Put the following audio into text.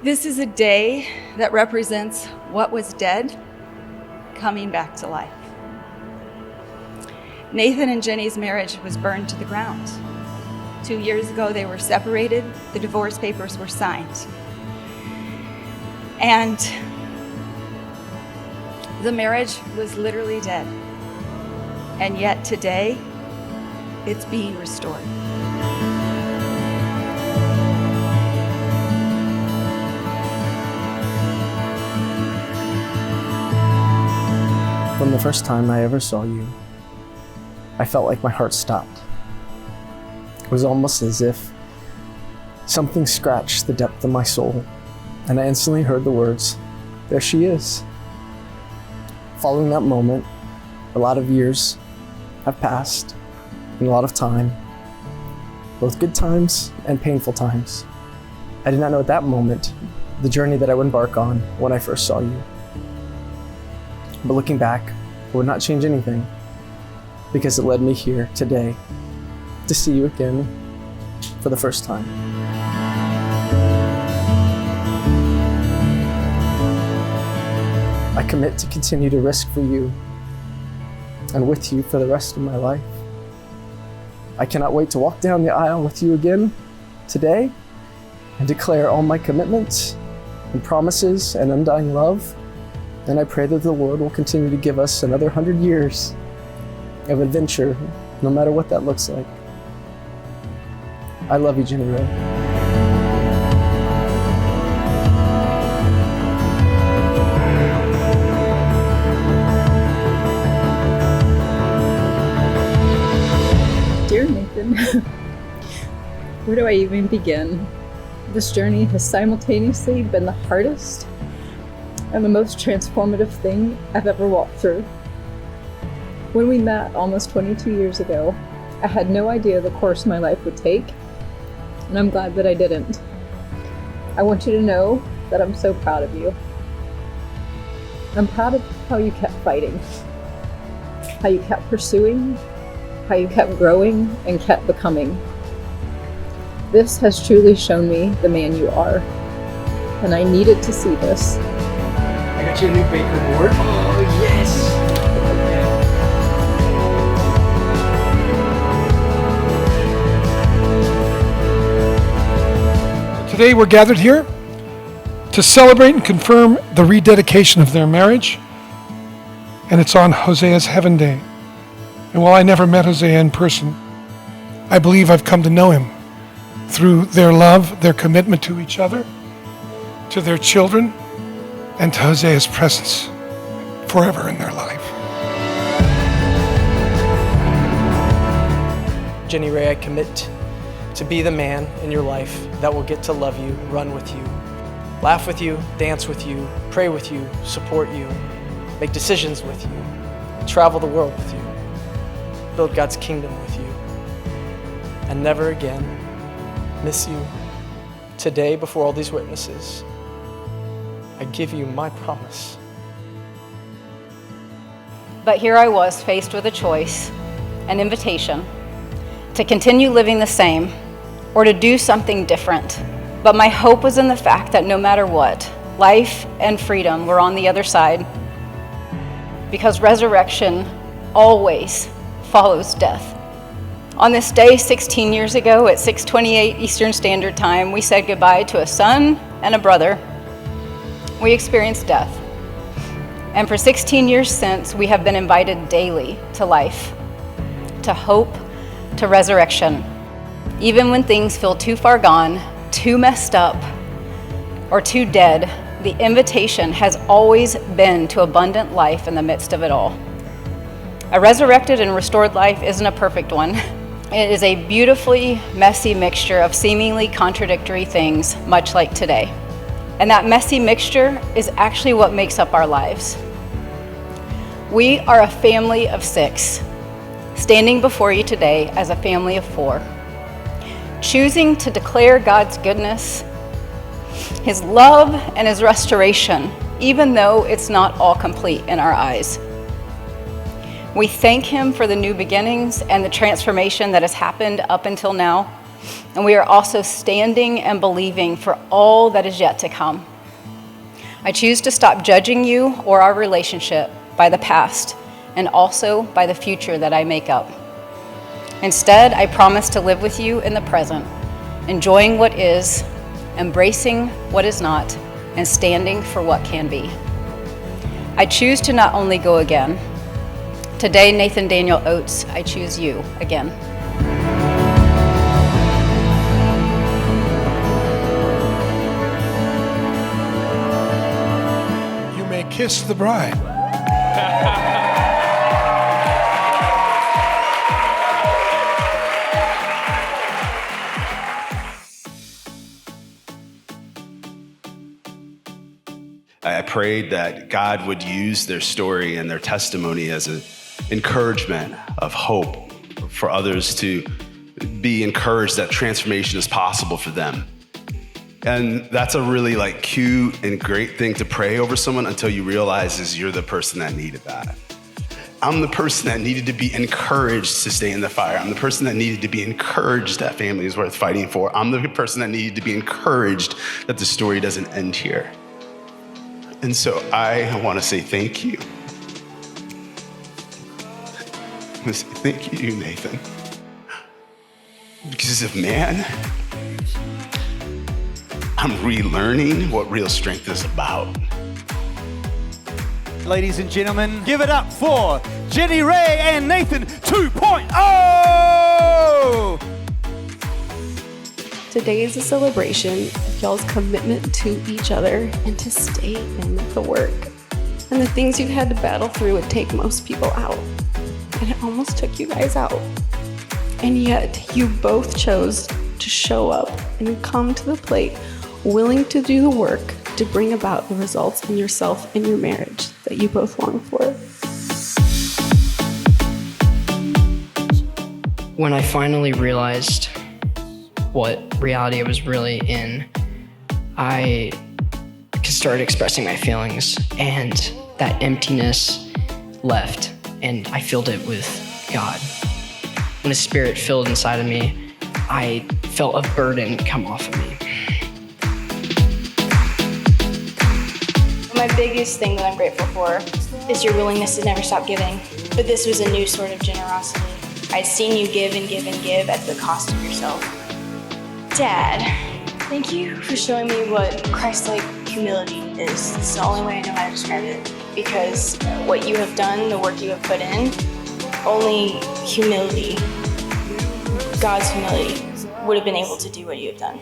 This is a day that represents what was dead coming back to life. Nathan and Jenni's marriage was burned to the ground. 2 years ago, they were separated. The divorce papers were signed. And the marriage was literally dead. And yet today, it's being restored. From the first time I ever saw you, I felt like my heart stopped. It was almost as if something scratched the depth of my soul, and I instantly heard the words, "There she is." Following that moment, a lot of years have passed, and a lot of time, both good times and painful times. I did not know at that moment the journey that I would embark on when I first saw you. But looking back, I would not change anything, because it led me here today to see you again for the first time. I commit to continue to risk for you and with you for the rest of my life. I cannot wait to walk down the aisle with you again today and declare all my commitments and promises and undying love. And I pray that the Lord will continue to give us another 100 years of adventure, no matter what that looks like. I love you, Jenni Rae. Dear Nathan, where do I even begin? This journey has simultaneously been the hardest and the most transformative thing I've ever walked through. When we met almost 22 years ago, I had no idea the course my life would take, and I'm glad that I didn't. I want you to know that I'm so proud of you. I'm proud of how you kept fighting, how you kept pursuing, how you kept growing and kept becoming. This has truly shown me the man you are, and I needed to see this. I got you a new baker board. Oh, yes! Today we're gathered here to celebrate and confirm the rededication of their marriage, and it's on Hosea's Heaven Day. And while I never met Hosea in person, I believe I've come to know him through their love, their commitment to each other, to their children, and to Hosea's presence forever in their life. Jenni Rae, I commit to be the man in your life that will get to love you, run with you, laugh with you, dance with you, pray with you, support you, make decisions with you, travel the world with you, build God's kingdom with you, and never again miss you. Today, before all these witnesses, I give you my promise. But here I was faced with a choice, an invitation, to continue living the same or to do something different. But my hope was in the fact that no matter what, life and freedom were on the other side, because resurrection always follows death. On this day 16 years ago at 6:28 Eastern Standard Time, we said goodbye to a son and a brother. We experienced death. And for 16 years since, we have been invited daily to life, to hope, to resurrection. Even when things feel too far gone, too messed up, or too dead, the invitation has always been to abundant life in the midst of it all. A resurrected and restored life isn't a perfect one. It is a beautifully messy mixture of seemingly contradictory things, much like today. And that messy mixture is actually what makes up our lives. We are a family of 6, standing before you today as a family of 4, choosing to declare God's goodness, His love, and His restoration, even though it's not all complete in our eyes. We thank Him for the new beginnings and the transformation that has happened up until now, and we are also standing and believing for all that is yet to come. I choose to stop judging you or our relationship by the past and also by the future that I make up. Instead, I promise to live with you in the present, enjoying what is, embracing what is not, and standing for what can be. I choose to not only go again. Today, Nathan Daniel Oates, I choose you again. You may kiss the bride. I prayed that God would use their story and their testimony as an encouragement of hope for others to be encouraged that transformation is possible for them. And that's a really cute and great thing to pray over someone until you realize is you're the person that needed that. I'm the person that needed to be encouraged to stay in the fire. I'm the person that needed to be encouraged that family is worth fighting for. I'm the person that needed to be encouraged that the story doesn't end here. And so I want to say thank you. I want to say thank you, Nathan. Because of man, I'm relearning what real strength is about. Ladies and gentlemen, give it up for Jenni Rae and Nathan 2.0! Today is a celebration of y'all's commitment to each other and to stay in the work. And the things you've had to battle through would take most people out. And it almost took you guys out. And yet you both chose to show up and come to the plate, willing to do the work to bring about the results in yourself and your marriage that you both long for. When I finally realized what reality I was really in, I started expressing my feelings, and that emptiness left, and I filled it with God. When His Spirit filled inside of me, I felt a burden come off of me. My biggest thing that I'm grateful for is your willingness to never stop giving. But this was a new sort of generosity. I'd seen you give and give and give at the cost of yourself. Dad, thank you for showing me what Christ-like humility is. It's the only way I know how to describe it. Because what you have done, the work you have put in, only humility, God's humility, would have been able to do what you have done.